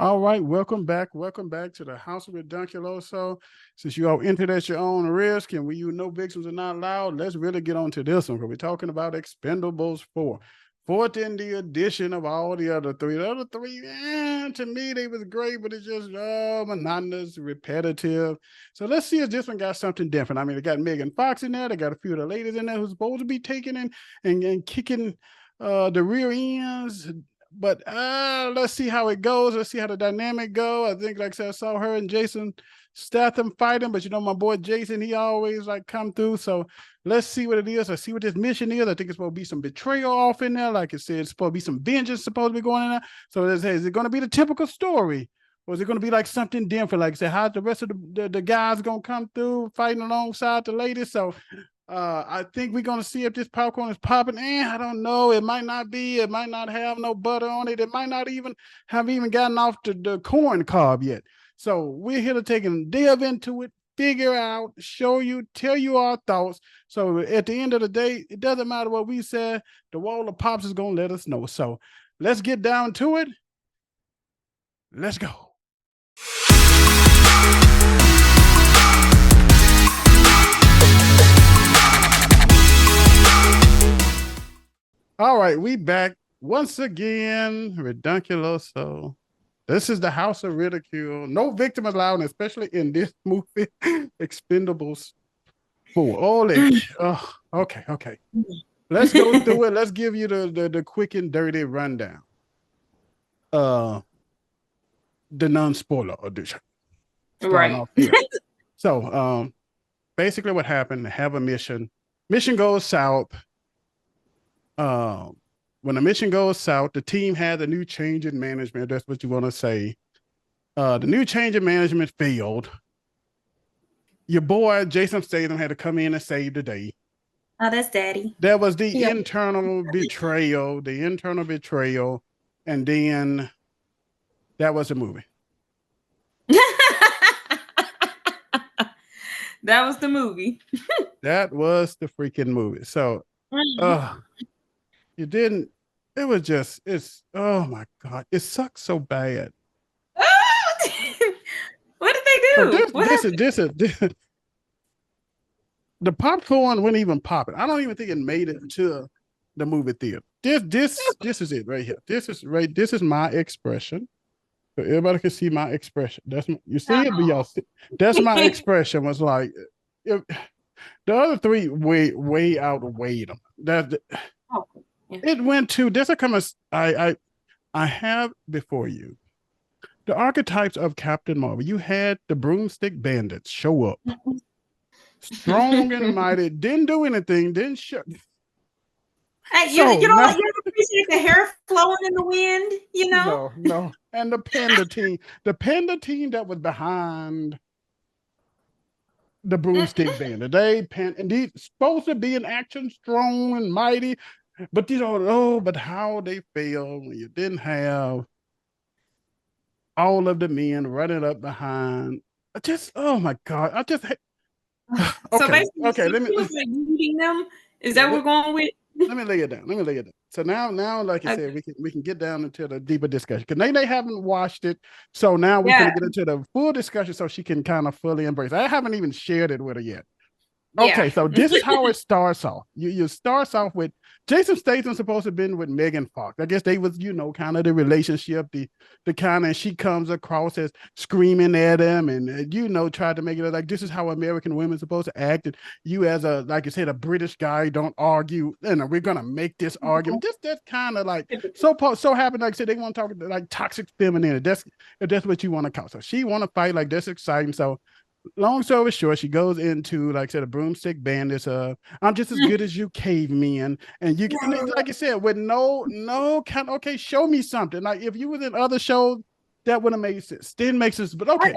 All right, welcome back. Welcome back to the House of Ridunculoso. Since you all entered at your own risk and you know victims are not allowed, let's really get on to this one because we're talking about Expendables 4. Fourth in the edition of all the other three. The other three, to me, they was great, but it's just monotonous, repetitive. So let's see if this one got something different. I mean, they got Megan Fox in there. They got a few of the ladies in there who's supposed to be taking and kicking the rear ends. But let's see how it goes. Let's see how the dynamic go. I think, like I said, I saw her and Jason Statham fighting, but you know, my boy Jason, he always like come through. So let's see what it is. Let's see what this mission is. I think it's supposed to be some betrayal off in there. Like I said, it's supposed to be some vengeance supposed to be going in there. So is it going to be the typical story? Or is it going to be like something different? Like I said, how's the rest of the guys going to come through fighting alongside the ladies? So I think we're gonna see if this popcorn is popping. I don't know. It might not be. It might not have no butter on it. It might not even have gotten off the corn cob yet. So we're here to take and delve into it, figure out, show you, tell you our thoughts. So at the end of the day, it doesn't matter what we said. The wall of pops is gonna let us know. So let's get down to it. Let's go. All right, we back once again, Ridunculoso. This is the House of Ridicule. No victim allowed, especially in this movie, Expendables 4. Okay. Let's go through it. Let's give you the quick and dirty rundown. The non-spoiler edition. Right. So, basically what happened, they have a mission. Mission goes south. When the mission goes south, the team had a new change in management. That's what you want to say. The new change in management failed. Your boy Jason Statham had to come in and save the day. Oh, that's daddy. There was the internal betrayal, and then that was the movie. That was the movie. That was the freaking movie. So, it didn't. It was just. Oh my god! It sucks so bad. What did they do? This is the popcorn wasn't even popping. I don't even think it made it to the movie theater. This is it right here. This is my expression. So everybody can see my expression. You see it, but y'all see. That's my expression. Was like the other three way outweighed them. It went to this. I have before you the archetypes of Captain Marvel. You had the broomstick bandits show up, strong and mighty, didn't do anything, didn't show. Hey, you don't appreciate the hair flowing in the wind, you know? No. And the panda team that was behind the broomstick bandit. These supposed to be in action, strong and mighty. But but how they failed when you didn't have all of the men running up behind. Oh my god! Okay, so basically, let me leading them. Is that what we're going with? Let me lay it down. So now, like I said, we can get down into the deeper discussion because they haven't watched it. So now we can get into the full discussion so she can kind of fully embrace. I haven't even shared it with her yet. Okay, so this is how it starts off. You starts off with Jason Statham supposed to have been with Megan Fox. I guess they was, kind of the relationship, the kind of she comes across as screaming at him and tried to make it like this is how American women supposed to act. And you as like you said, a British guy don't argue, we're gonna make this argument. That's kind of like so happened, like I said, they want to talk like toxic femininity. That's what you want to call. So she want to fight, like that's exciting. So long story short, she goes into, like I said, a broomstick bandits. I'm just as good as you cavemen, and you can, like I said, with no kind. Okay, show me something. Like if you was in other shows, that would have made sense. Didn't make sense, but okay,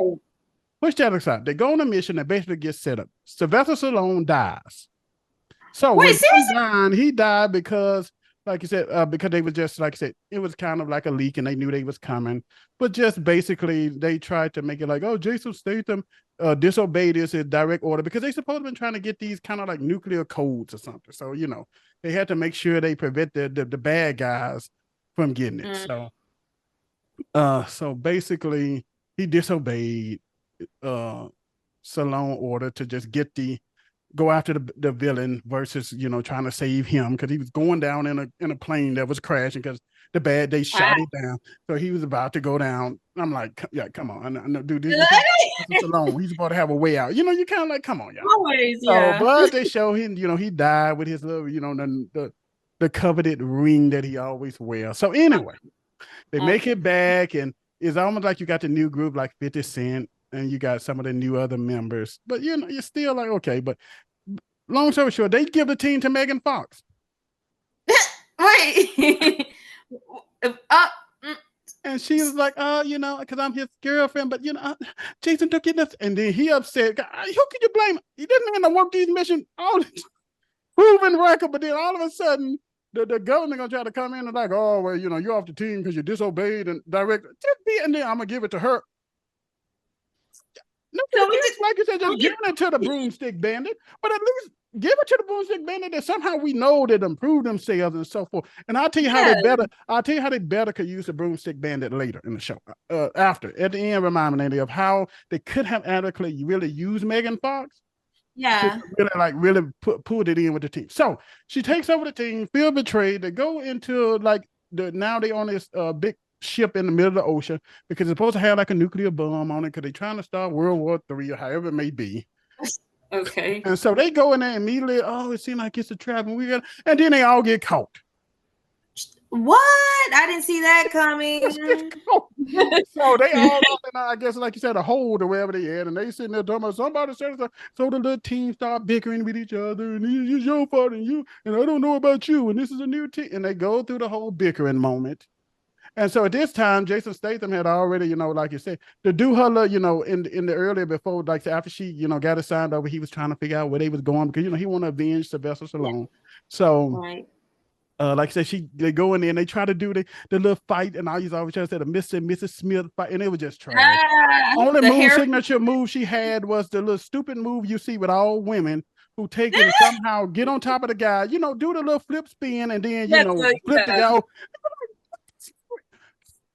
push that aside. They go on a mission that basically gets set up. Sylvester Stallone dies. So he died because, like you said, because they was just, like I said, it was kind of like a leak, and they knew they was coming. But just basically, they tried to make it like, oh, Jason Statham disobeyed his direct order because they supposed to been trying to get these kind of like nuclear codes or something. So they had to make sure they prevent the bad guys from getting it. So So basically, he disobeyed Salon order to just go after the villain versus trying to save him because he was going down in a plane that was crashing because the bad they shot him down. So he was about to go down. I'm like, yeah, come on, I know, dude, you can't leave us alone. He's about to have a way out. You kind of like, come on, y'all. Always, So, yeah. but they show him, he died with his little, the coveted ring that he always wears. So anyway, they make it back, and it's almost like you got the new group like 50 Cent, and you got some of the new other members. But you're still like, okay, but long story short, they give the team to Megan Fox. Wait. And she was like, because I'm his girlfriend, but Jason took it. And then he upset. God, who can you blame? He didn't even work these missions, all this proven record, but then all of a sudden, the government gonna try to come in and like, oh well, you're off the team because you disobeyed and direct. And then I'm gonna give it to her. No, just like you said, just giving it to the broomstick bandit, but at least give it to the broomstick bandit that somehow we know that improve themselves and so forth. And I'll tell you how they better. I'll tell you how they better could use the broomstick bandit later in the show. After at the end, remind me of how they could have adequately really used Megan Fox. Yeah. Really pulled it in with the team. So she takes over the team, feel betrayed. They go into now they on this big ship in the middle of the ocean because it's supposed to have like a nuclear bomb on it because they're trying to start World War III or however it may be. Okay. And so they go in there immediately. Oh, it seems like it's a trap, and and then they all get caught. What? I didn't see that coming. So they all up in, I guess, like you said, a hold or wherever they had, and they sitting there talking about somebody said so. So the little team start bickering with each other, and it's your fault, and I don't know about you, and this is a new team, and they go through the whole bickering moment. And so at this time, Jason Statham had already, like you said, to do her, in the earlier before, like after she, got assigned over, he was trying to figure out where they was going because he want to avenge Sylvester Stallone. So. Right. Like I said, they go in there and they try to do the little fight, and I used to always try to say the Mr. and Mrs. Smith fight, and it was just trash. Only signature move she had was the little stupid move you see with all women who take and somehow get on top of the guy, do the little flip spin and then flip the guy.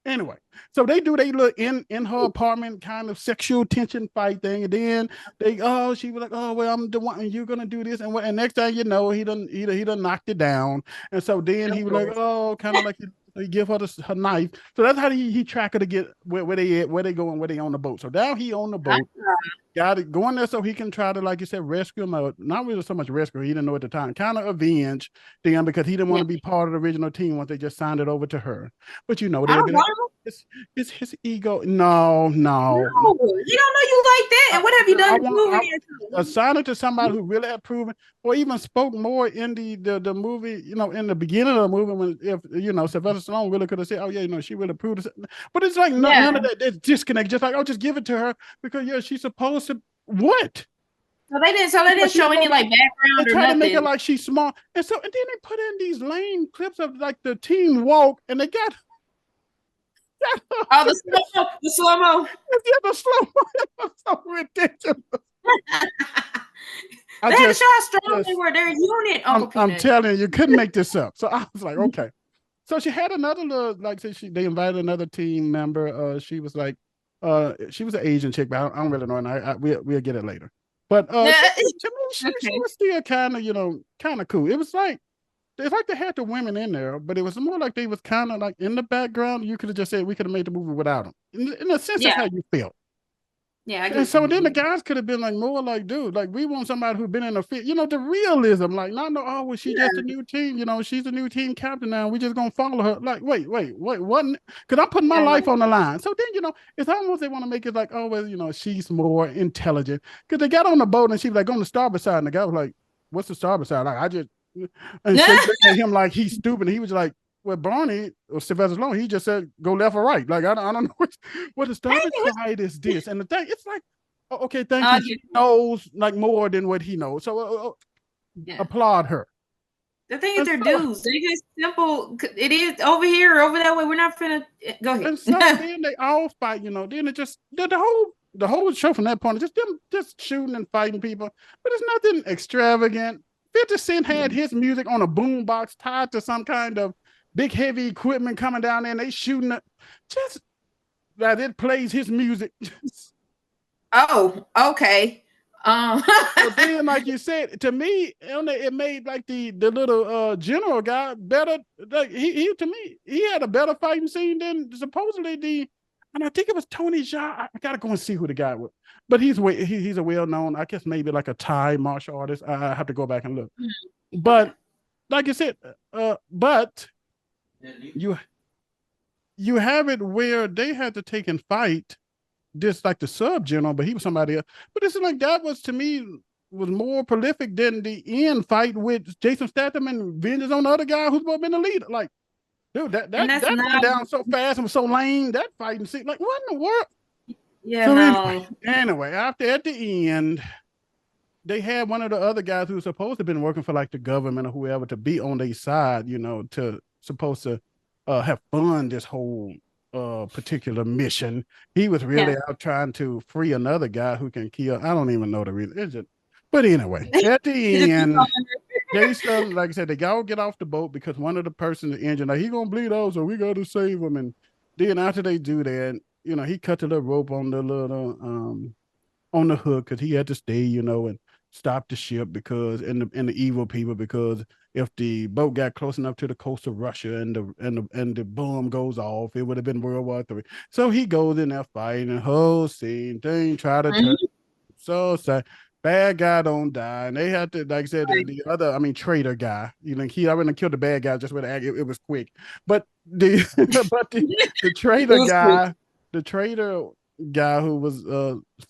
Anyway, so they do they look in her apartment kind of sexual tension fight thing, and then she was like, oh well, I'm the one, and you're gonna do this, and next thing you know, he done knocked it down, and so then he was like, oh, kind of like he give her her knife, so that's how he track her to get where they going, where they on the boat. So now he on the boat. Got it going there so he can try to, like you said, rescue him. Not really so much rescue, he didn't know at the time. Kind of avenge them because he didn't want to be part of the original team once they just signed it over to her. But it's his ego. No. You don't know you like that. And what have you done to prove it? Assign it to somebody who really had proven or even spoke more in the movie, in the beginning of the movie when if Sylvester Stallone really could have said, oh yeah, she really proved it. But it's like none of that. There's disconnect. Just like, oh, just give it to her because she's supposed to what? So they didn't show any like background or nothing. To make it like she's smart, and then they put in these lame clips of like the team walk, and they got the slow mo. Yeah, the slow mo. So ridiculous. They had to show how strong they were. Their unit. I'm telling you couldn't make this up. So I was like, okay. So she had another little, like say they invited another team member. She was like, she was an Asian chick, but I don't really know, and we'll get it later. But to me, she was still kind of cool. It was like it's like they had the women in there, but it was more like they was kind of like in the background. You could have just said we could have made the movie without them. In a sense, that's how you felt. Yeah, and so then the guys could have been like more like, dude, like we want somebody who's been in a fit, the realism, like not no, oh, well, she's just a new team, she's a new team captain now. We just gonna follow her. Like, wait, what? Because I'm putting my life on the line. So then, it's almost they want to make it like, oh, well, she's more intelligent. Because they got on the boat and she was like on the starboard side, and the guy was like, what's the starboard side? Like, I just and she looked at him like he's stupid. And he was like, well, Barney or Sylvester Stallone, he just said go left or right. Like I don't know what the starboard side is this. And the thing, it's like, okay, thank you. She knows like more than what he knows. So applaud her. The thing is, they're dudes. They just simple. It is over here or over that way. We're not finna go ahead. And so then they all fight. Then it just the whole show from that point is just them just shooting and fighting people. But it's nothing extravagant. 50 Cent had his music on a boombox tied to some kind of big heavy equipment coming down there, and they shooting it. Just that it plays his music. Oh, okay. So then, like you said, to me, it made like the little general guy better. Like he to me, he had a better fighting scene than supposedly and I think it was Tony Jaa. I gotta go and see who the guy was, but he's a well known, I guess maybe like a Thai martial artist. I have to go back and look. But like I said, but you have it where they had to take and fight this like the sub general, but he was somebody else. But it's like that was to me was more prolific than the end fight with Jason Statham and vengeance on the other guy who's supposed to be the leader. Like, dude, that went down so fast and was so lame. That fighting scene, like, what in the world? Yeah. So anyway, after at the end, they had one of the other guys who was supposed to have been working for like the government or whoever to be on their side, to supposed to have fun this whole particular mission. He was really out trying to free another guy who can kill. I don't even know the reason. It's just, but anyway, at the end, Jason, like I said, they all get off the boat because one of the persons is injured. Like, he gonna bleed out, so we got to save him. And then after they do that, he cut the little rope on the little on the hook because he had to stay, and stop the ship because and the evil people, because if the boat got close enough to the coast of Russia and the bomb goes off, it would have been World War III. So he goes in there fighting the whole scene thing, try to turn. So sad. Bad guy don't die, and they had to, like I said, the other, traitor guy. He already killed the bad guy just with it was quick. But the traitor guy who was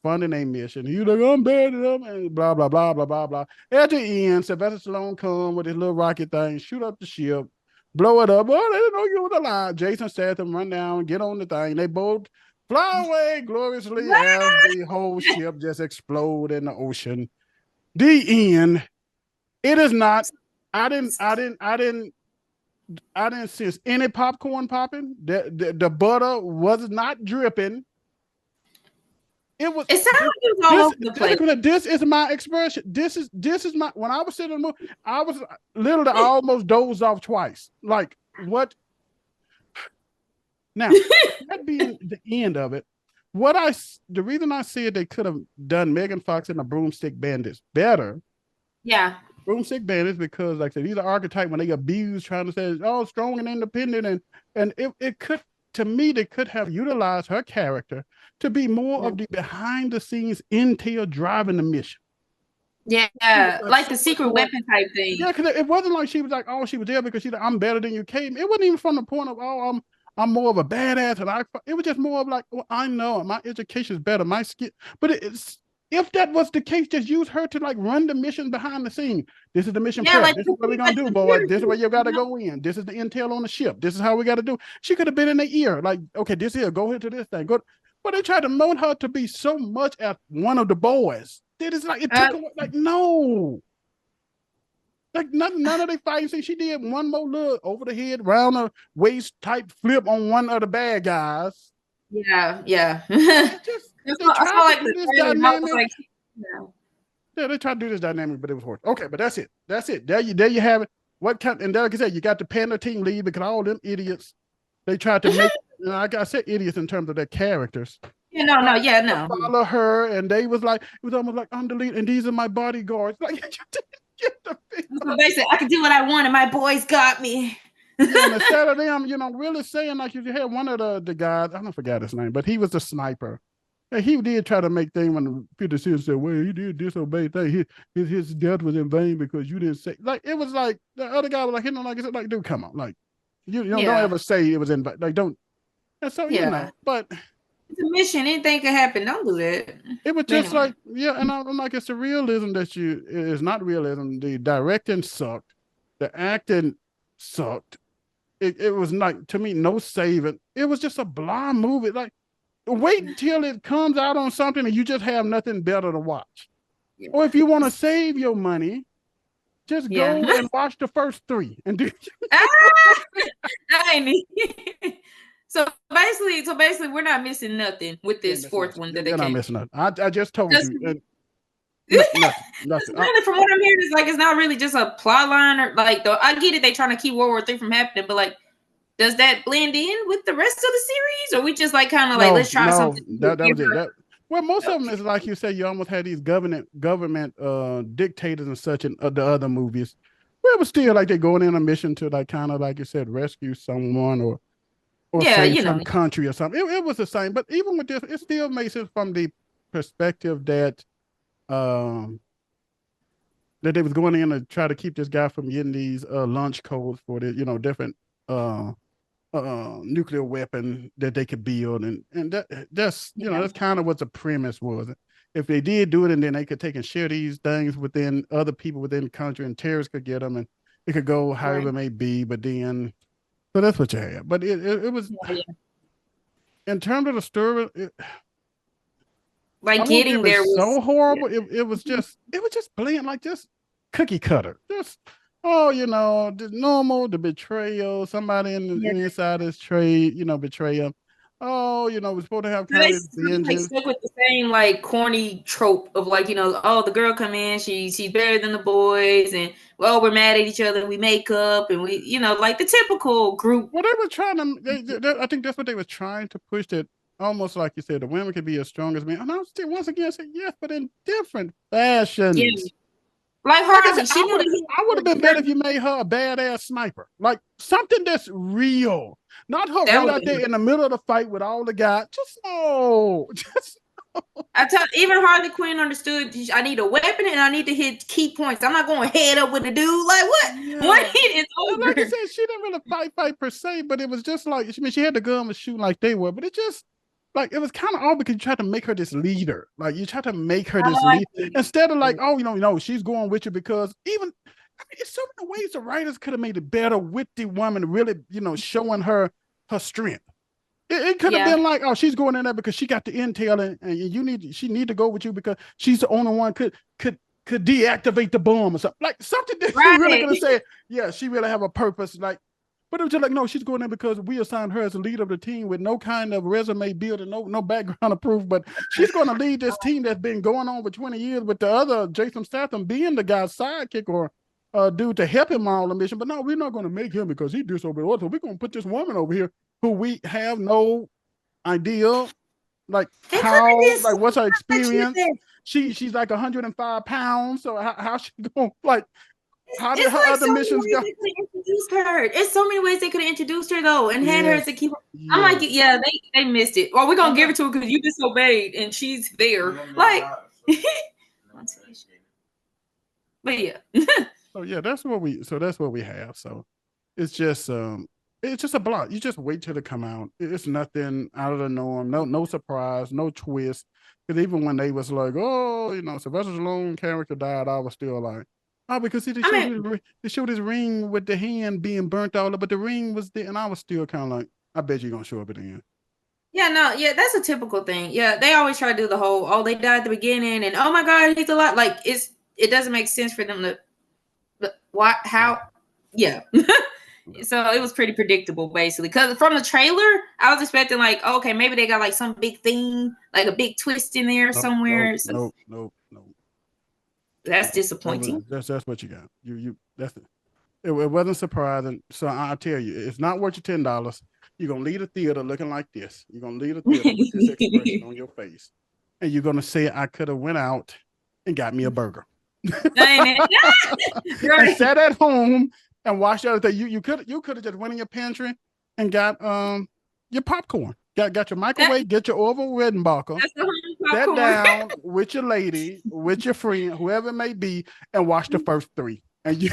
funding a mission, he was like, I'm bad at them, and blah blah blah blah blah blah. At the end, Sylvester Stallone come with his little rocket thing, shoot up the ship, blow it up. Oh, they didn't know you were alive. Jason Statham run down, get on the thing. They both fly away gloriously as the whole ship just explode in the ocean. The end. It is not. I didn't sense any popcorn popping. The butter was not dripping. It sounded like it was all over the place. This is my expression. This is my, when I was sitting in the movie, I was literally almost dozed off twice. Like, what? Now, that being the end of it, the reason I said they could have done Megan Fox and the Broomstick Bandits better. Yeah. Broomstick Bandits, because like I said, these are archetypes when they abuse trying to say, oh, strong and independent, and it could, to me, they could have utilized her character to be more of the behind the scenes intel driving the mission. Yeah, like the secret weapon type thing. Yeah, because it wasn't like she was like, oh, she was there because she's like, I'm better than you came. It wasn't even from the point of, oh, I'm more of a badass, and it was just more of like, well, I know my education is better, my skill. But if that was the case, just use her to like run the mission behind the scene. This is the mission prep. Like, this is what we're gonna do, boy. This is where you gotta go in. This is the intel on the ship. This is how we gotta do. She could have been in the ear, like, okay, this here, go here to this thing. Go. But they tried to mold her to be so much as one of the boys. It took away, like, no. Like none of the fighting scene. She did one more little over the head, round the waist type flip on one of the bad guys. Yeah. They tried to do this dynamic. Yeah, they tried to do this dynamic, but it was horrible. Okay, but that's it. There you have it. And like I said, you got the Panda team lead because all them idiots, they tried to make, like I said, idiots in terms of their characters. Yeah, no. Follow her, and they was like, it was almost like, I'm the lead, and these are my bodyguards. Like, so basically, I can do what I want, and my boys got me. Yeah, and instead of them, really saying, like, if you had one of the guys, I don't forget his name, but he was the sniper. And he did try to make things when Peter Sears said, well, he did disobey things. His death was in vain because you didn't say, like, it was like the other guy was like, like I said, like, dude, come on, like, don't ever say it was in vain, like, don't. And so but it's a mission. Anything can happen. Don't do that. It was just like, and I'm like, it's the realism it's not realism. The directing sucked. The acting sucked. It was like, to me, no saving. It was just a blah movie. Like, wait until it comes out on something and you just have nothing better to watch. Yeah. Or if you want to save your money, just go and watch the first 3 and do. So basically, we're not missing nothing with this fourth one that they not missing nothing. I just told you. Nothing. Really, from what I'm hearing, it's like it's not really just a plot line, or like, though I get it, they trying to keep World War III from happening, but like does that blend in with the rest of the series, or we just like kind of like let's try something? That was it. Well, most of them is like you said. You almost had these government dictators and such in the other movies. Well, it was still like they're going in a mission to like kind of like you said, rescue someone or save some country or something. It was the same, but even with this, it still makes it from the perspective that that they was going in to try to keep this guy from getting these launch codes for the different nuclear weapon that they could build, and that's that's kind of what the premise was. If they did do it, and then they could take and share these things within other people within the country, and terrorists could get them, and it could go however it may be. But then, so that's what you had. But it was in terms of the story, like getting there was so horrible. It was just blatant, like just cookie cutter, just. Oh, the normal, the betrayal, somebody in the inside this trade, betray him. Oh, we're supposed to have kind of vengeance. Stuck with the same like corny trope of like, oh, the girl come in, she's better than the boys, and we're mad at each other, we make up, and we, like the typical group. Well, they were trying to. I think that's what they were trying to push. That almost like you said, the women could be as strong as men. And I was still once again say yes, but in different fashions. Yeah. Like Harley, I would have been better if you made her a badass sniper, like something that's real, not her right out there in the middle of the fight with all the guys. Just no. I tell even Harley Quinn understood. I need a weapon and I need to hit key points. I'm not going head up with a dude. Like what? Yeah. One hit is over. Like I said, she didn't really fight per se, but it was just like she had the gun was shooting like they were, but it just. Like it was kind of all because you tried to make her this leader. Like you tried to make her this leader instead of like, oh, she's going with you because even it's so many ways the writers could have made it better with the woman really, showing her strength. It could have been like, oh, she's going in there because she got the intel and she need to go with you because she's the only one could deactivate the bomb or something. Like something that she really could have said, yeah, she really have a purpose. Like. But it was just like, no, she's going in because we assigned her as a leader of the team with no kind of resume build and no background of proof. But she's going to lead this team that's been going on for 20 years with the other Jason Statham being the guy's sidekick or dude to help him on the mission. But no, we're not going to make him because he disobeyed orders. So we're going to put this woman over here who we have no idea, like what's her experience. She's like 105 pounds. So how she going like. How did her other missions go? It's so many ways they could have introduced her though, and had her to keep. I'm like, they missed it. Well, we're gonna give it to her because you disobeyed, and she's there. Like, but yeah. That's what we have. So it's just a block. You just wait till it come out. It's nothing out of the norm. No surprise, no twist. Because even when they was like, oh, Sylvester Stallone's character died, I was still like. Oh, because they showed his ring with the hand being burnt all up, but the ring was there, and I was still kind of like, I bet you're gonna show up at the end. Yeah, that's a typical thing. Yeah, they always try to do the whole, oh, they died at the beginning, and oh my god, he's alive. Like it doesn't make sense for them to. Why? How? Yeah. So it was pretty predictable, basically. Because from the trailer, I was expecting like, okay, maybe they got like some big thing, like a big twist in there somewhere. No. That's disappointing. That's what you got. It wasn't surprising. So I'll tell you, it's not worth your $10. You're gonna leave the theater looking like this. You're gonna leave the theater with this expression on your face, and you're gonna say, "I could have went out and got me a burger." Right. And sat at home and watched the other thing. You could have just went in your pantry and got your popcorn. Got your microwave, get your Orville Redenbacher, sat down with your lady, with your friend, whoever it may be, and watch the first 3. And you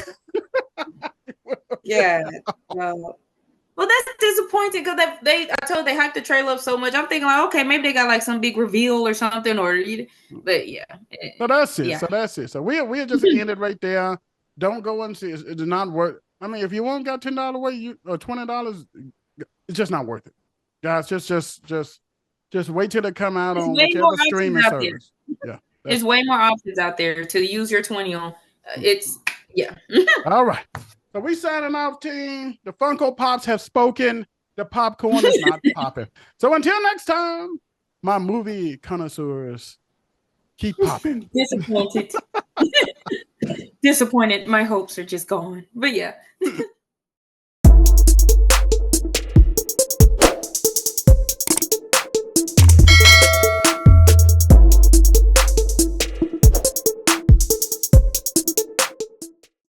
well, that's disappointing because I told they hyped the trailer up so much. I'm thinking like, okay, maybe they got like some big reveal or something, but yeah. So that's it. Yeah. So we'll just end it right there. Don't go and see it. It does not work. I mean, if you want got $10 away, or $20, it's just not worth it. Guys, just wait till they come out on whichever streaming service. Yeah, there's way more options out there to use your 20 on. All right. So we signing off, team. The Funko Pops have spoken. The popcorn is not popping. So until next time, my movie connoisseurs, keep popping. Disappointed. Disappointed. My hopes are just gone. But yeah.